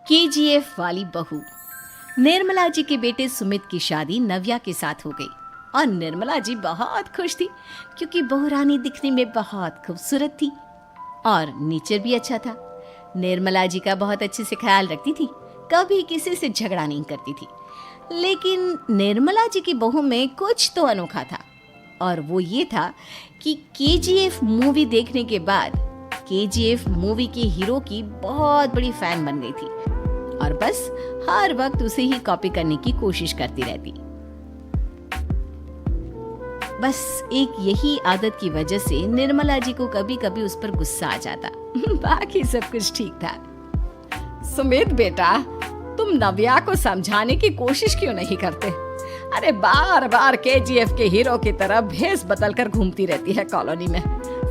KGF वाली बहू। निर्मला जी के बेटे सुमित की शादी नव्या के साथ हो गई और निर्मला जी बहुत खुश थी क्योंकि बहू रानी दिखने में बहुत खूबसूरत थी और नेचर भी अच्छा था। निर्मला जी का बहुत अच्छे से ख्याल रखती थी, कभी किसी से झगड़ा नहीं करती थी। लेकिन निर्मला जी की बहू में कुछ तो अनोखा था और वो ये था कि केजीएफ मूवी देखने के बाद केजीएफ मूवी के हीरो की बहुत बड़ी फैन बन गई थी और बस हर वक्त उसे ही कॉपी करने की कोशिश करती रहती। बस एक यही आदत की वजह से निर्मला जी को कभी कभी उस पर गुस्सा आ जाता। बाकी सब कुछ ठीक था। सुमित बेटा, तुम नव्या को समझाने की कोशिश क्यों नहीं करते? अरे बार बार केजीएफ के हीरो की तरह भेस बदलकर घूमती रहती है कॉलोनी में,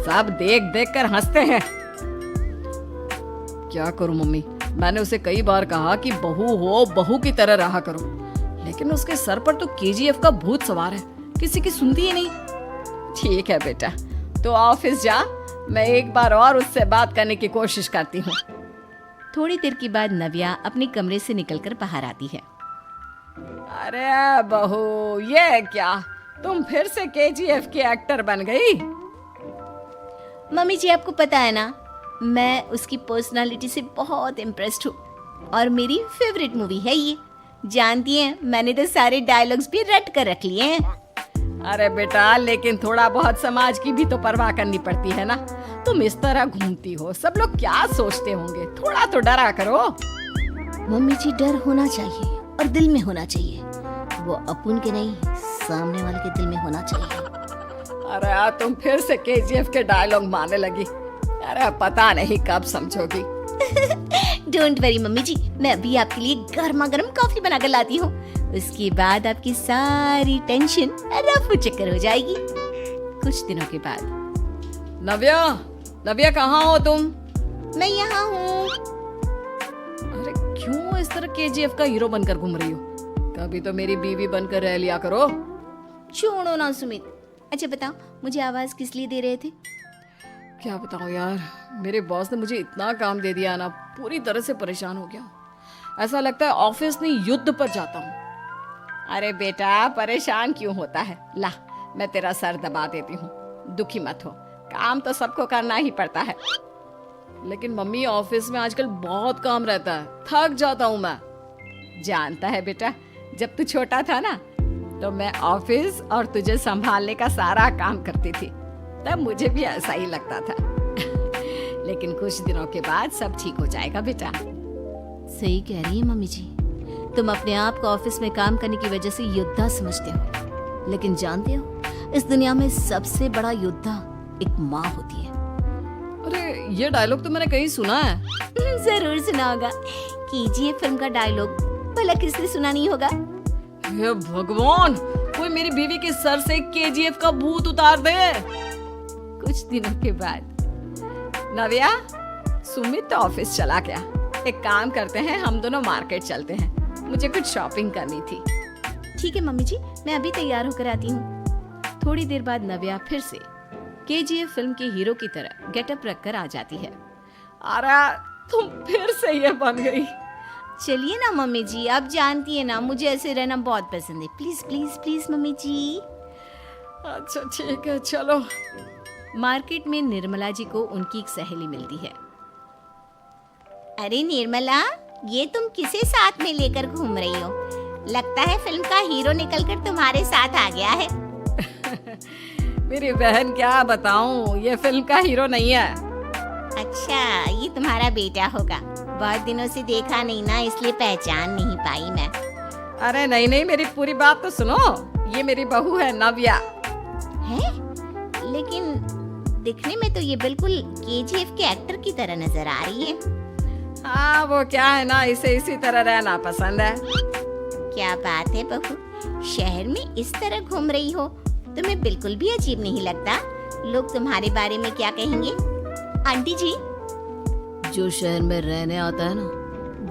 सब देख देख कर हंसते हैं। क्या करूं मम्मी, मैंने उसे कई बार कहा कि बहू हो, बहू की तरह रहा करो, लेकिन उसके सर पर तो केजीएफ का भूत सवार है, किसी की सुनती ही नहीं। ठीक है बेटा, तो ऑफिस जा, मैं एक बार और उससे बात करने की कोशिश करती हूँ। थोड़ी देर के बाद नव्या अपने कमरे से निकलकर बाहर आती है। अरे बहू, ये क्या, तुम फिर से केजीएफ की एक्टर बन गई? मम्मी जी, आपको पता है ना, मैं उसकी पर्सनालिटी से बहुत इम्प्रेस्ड हूँ और मेरी फेवरेट मूवी है ये। जानती हैं, मैंने तो सारे डायलॉग्स भी रट कर रख लिए हैं। अरे बेटा, लेकिन थोड़ा बहुत समाज की भी तो परवाह करनी पड़ती है ना। तुम इस तरह घूमती हो, सब लोग क्या सोचते होंगे, थोड़ा तो डरा करो। मम्मी जी, डर होना चाहिए और दिल में होना चाहिए, वो अपुन के नहीं, सामने वाले के दिल में होना चाहिए। अरे तुम फिर से केजीएफ के डायलॉग मारने लगी। अरे पता नहीं कब समझोगी। डोंट वरी मम्मी जी, मैं अभी आपके लिए गर्मा गर्म कॉफी बनाकर लाती हूँ, उसके बाद आपकी सारी टेंशन रफू चक्कर हो जाएगी। कुछ दिनों के बाद। नव्या, नव्या कहाँ हो तुम? मैं यहाँ हूँ। अरे क्यों इस तरह केजीएफ का हीरो बनकर घूम रही हो? कभी तो मेरी बीवी बनकर रह लिया करो। छोड़ो ना सुमित। अच्छा बताओ, मुझे आवाज किस लिए दे रहे थे? क्या बताऊं यार, मेरे बॉस ने मुझे इतना काम दे दिया ना, पूरी तरह से परेशान हो गया। ऐसा लगता है ऑफिस नहीं, युद्ध पर जाता हूँ। अरे बेटा, परेशान क्यों होता है? ला, मैं तेरा सर दबा देती हूँ, दुखी मत हो, काम तो सबको करना ही पड़ता है। लेकिन मम्मी, ऑफिस में आजकल बहुत काम रहता है, थक जाता हूँ मैं। जानता है बेटा, जब तू छोटा था ना, तो मैं ऑफिस और तुझे संभालने का सारा काम करती थी, तब मुझे भी ऐसा ही लगता था। लेकिन कुछ दिनों के बाद सब ठीक हो जाएगा बेटा। सही कह रही है मम्मी जी, तुम अपने आप को ऑफिस में काम करने की वजह से योद्धा समझते हो, लेकिन जानते हो, इस दुनिया में सबसे बड़ा योद्धा एक माँ होती है। अरे ये डायलॉग तो मैंने कहीं सुना है। जरूर सुना होगा, केजीएफ फिल्म का डायलॉग, भला किसने सुना नहीं होगा? हे भगवान, कोई मेरी बीवी के सर से केजीएफ का भूत उतार दे। कुछ दिनों के बाद। नव्या, सुमित तो ऑफिस चला गया, एक काम करते हैं, हम दोनों मार्केट चलते हैं, मुझे कुछ शॉपिंग करनी थी। ठीक है मम्मी जी, मैं अभी तैयार होकर आती हूँ। थोड़ी देर बाद नव्या फिर से केजीएफ फिल्म के हीरो की तरह गेटअप रखकर आ जाती है। अरे तुम फिर से ये बन गई। चलिए ना मम्मी जी, आप जानती है ना, मुझे ऐसे रहना बहुत पसंद है। प्लीज प्लीज प्लीज मम्मी जी। अच्छा ठीक है, चलो। मार्केट में निर्मला जी को उनकी एक सहेली मिलती है। अरे निर्मला, ये तुम किसे साथ में लेकर घूम रही हो? लगता है फिल्म का हीरो निकलकर तुम्हारे साथ आ गया है। मेरी बहन, क्या बताऊं, ये फिल्म का हीरो नहीं है। अच्छा, ये तुम्हारा बेटा होगा, बहुत दिनों से देखा नहीं ना, इसलिए पहचान नहीं पाई मैं। अरे नहीं नहीं, मेरी पूरी बात तो सुनो, ये मेरी बहू है नव्या। है? लेकिन दिखने में तो ये बिल्कुल केजीएफ के एक्टर की तरह नजर आ रही है। हाँ, वो क्या है ना, इसे इसी तरह रहना पसंद है। क्या बात है बहू, शहर में इस तरह घूम रही हो, तुम्हें बिल्कुल भी अजीब नहीं लगता? लोग तुम्हारे बारे में क्या कहेंगे? आंटी जी, जो शहर में रहने आता है ना,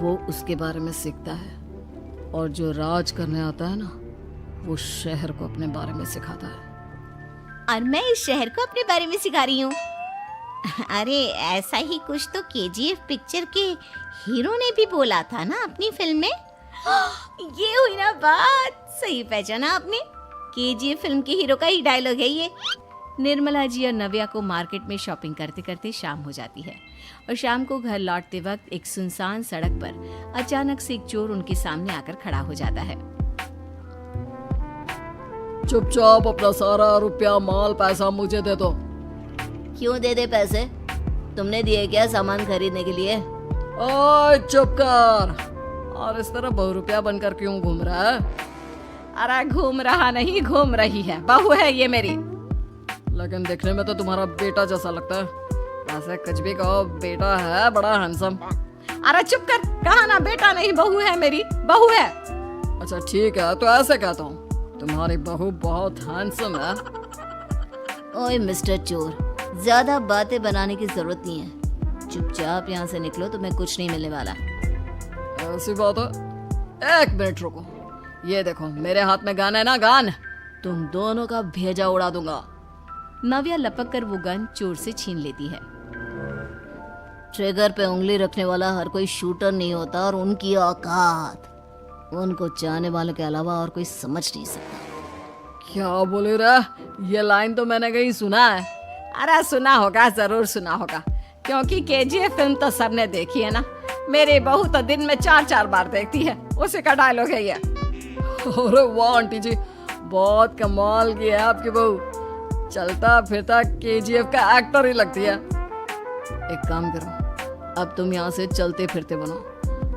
वो उसके बारे में सीखता है, और जो राज करने आता है ना, वो शहर को अपने बारे में सिखाता है। और मैं इस शहर को अपने बारे में सिखा रही हूँ। अरे ऐसा ही कुछ तो केजीएफ पिक्चर के हीरो ने भी बोला था ना अपनी फिल्म में। ये हुई ना बात, सही पहचाना आपने। केजीएफ फिल्म के हीरो का ही डायलॉग है ये। निर्मला जी और नव्या को मार्केट में शॉपिंग करते करते शाम हो जाती है और शाम को घर लौटते वक्त एक सुनसान सड़क पर अचानक से एक चोर उनके सामने आकर खड़ा हो जाता है। चुपचाप अपना सारा रुपया माल पैसा मुझे दे दो। क्यों दे दे पैसे? तुमने दिए क्या सामान खरीदने के लिए? ओए चुप कर। और इस तरह बहुरुपया बनकर क्यों घूम रहा है? अरे घूम रहा नहीं, घूम रही है, बहू है ये मेरी। लेकिन देखने में तो तुम्हारा बेटा जैसा लगता है। वैसे कुछ भी कहो, बेटा है बड़ा हैंडसम। अरे चुप कर, कहा ना बेटा नहीं, बहू है मेरी, बहू है। अच्छा ठीक है, तो ऐसे कहता हूँ, तुम्हारी बहू बहुत हैंडसम है। ओए मिस्टर चोर, ज्यादा बातें बनाने की जरूरत नहीं है। चुपचाप यहाँ से निकलो, तुम्हें कुछ नहीं मिलने वाला। ऐसी बात है? एक मिनट रुको, ये देखो मेरे हाथ में गन है ना, गन। तुम दोनों का भेजा उड़ा दूंगा। नव्या लपक कर वो गन चोर से छीन लेती है। ट्रिगर पे उंगली रखने वाला हर कोई शूटर नहीं होता, और उनकी औकात उनको चाहने वालों के अलावा और कोई समझ नहीं सकता। क्या बोले रे? ये लाइन तो मैंने कहीं सुना है। अरे सुना होगा, जरूर सुना होगा, क्योंकि केजीएफ फिल्म तो सबने देखी है ना। मेरी बहू तो दिन में 4-4 बार देखती है, उसी का डायलॉग है ये। अरे वाह आंटी जी, बहुत कमाल की है आपकी बहू। चलता फिरता केजीएफ का एक्टर ही लगती है। एक काम करो, अब तुम यहाँ से चलते फिरते बनो,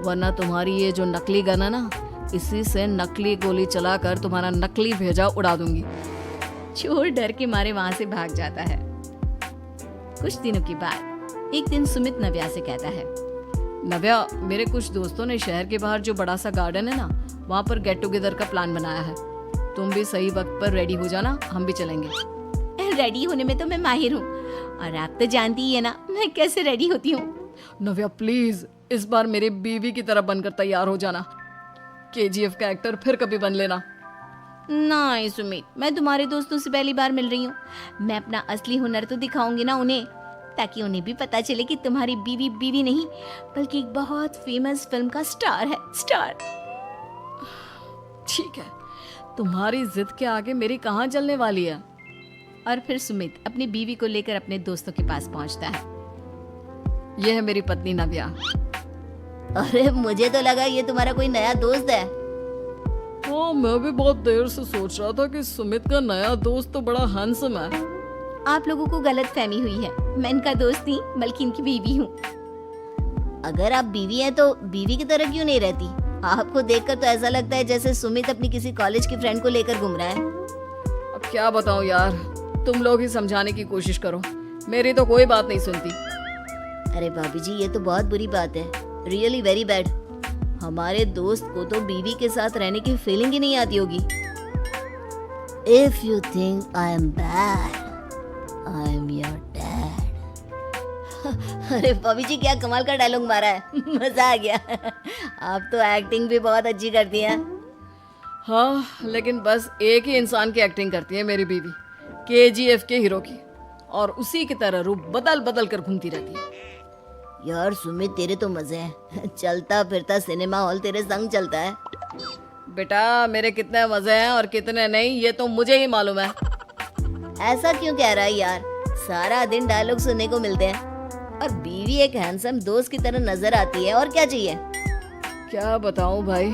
वरना तुम्हारी ये जो नकली गन है ना, इसी से नकली गोली चलाकर तुम्हारा नकली भेजा उड़ा दूंगी। चोर डर के मारे वहां से भाग जाता है। कुछ दिनों के बाद एक दिन सुमित नव्या से कहता है, नव्या, मेरे कुछ दोस्तों ने शहर के बाहर जो बड़ा सा गार्डन है ना, वहाँ पर गेट टुगेदर का प्लान बनाया है। तुम भी सही वक्त पर रेडी हो जाना, हम भी चलेंगे। रेडी होने में तो मैं माहिर हूँ, और आप तो जानती ही है ना मैं कैसे रेडी होती हूँ। नव्या प्लीज, इस बार मेरी बीवी की तरह बनकर तैयार हो जाना। केजीएफ का एक्टर फिर कभी बन लेना। नहीं सुमित, मैं तुम्हारे दोस्तों से पहली बार मिल रही हूँ। मैं अपना असली हुनर तो दिखाऊंगी ना उन्हें, ताकि उन्हें भी पता चले कि तुम्हारी बीवी बीवी नहीं, बल्कि एक बहुत फेमस फिल्म का स्टार है, स्टार। ठीक है, तुम्हारी जिद के आगे मेरी कहाँ चलने वाली है। और फिर सुमित अपनी बीवी को लेकर अपने दोस्तों के पास पहुंचता है। यह है मेरी पत्नी नव्या। अरे मुझे तो लगा ये तुम्हारा कोई नया दोस्त है। हाँ, मैं भी बहुत देर से सोच रहा था कि सुमित का नया दोस्त तो बड़ा हैंडसम है। आप लोगों को गलत फहमी हुई है, मैं इनका दोस्त नहीं बल्कि इनकी बीवी हूँ। अगर आप बीवी हैं तो बीवी की तरह क्यों नहीं रहती? आपको देखकर तो ऐसा लगता है जैसे सुमित अपनी किसी कॉलेज की फ्रेंड को लेकर घूम रहा है। अब क्या बताऊं यार, तुम लोग ही समझाने की कोशिश करो, मेरी तो कोई बात नहीं सुनती। अरे भाभी जी, ये तो बहुत बुरी बात है, रियली वेरी बैड। हमारे दोस्त को तो बीवी के साथ रहने की फीलिंग ही नहीं आती होगी। If you think I am bad, I am your dad. अरे भाभी जी, क्या कमाल का डायलॉग मारा है, मजा आ गया। आप तो एक्टिंग भी बहुत अच्छी करती हैं। हाँ, लेकिन बस एक ही इंसान की एक्टिंग करती है मेरी बीवी, केजीएफ के हीरो की, और उसी की तरह रूप बदल बदल कर घूमती रहती है। यार सुमित, तेरे तो मजे हैं, चलता फिरता सिनेमा हॉल तेरे संग चलता है। बेटा, मेरे कितने मजे हैं और कितने नहीं, ये तो मुझे ही मालूम है। ऐसा क्यों कह रहा है यार? सारा दिन डायलॉग सुनने को मिलते हैं, और बीवी एक हैंडसम दोस्त की तरह नजर आती है, और क्या चाहिए? क्या बताऊं भाई,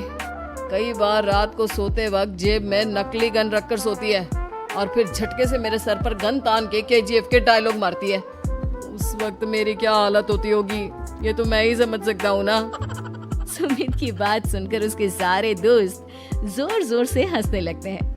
कई बार रात को सोते वक्त जेब में नकली गन रखकर सोती है, और फिर झटके से मेरे सर पर गन तान के केजीएफ के डायलॉग मारती है। उस वक्त मेरी क्या हालत होती होगी, ये तो मैं ही समझ सकता हूँ ना। सुमित की बात सुनकर उसके सारे दोस्त जोर जोर से हंसने लगते हैं।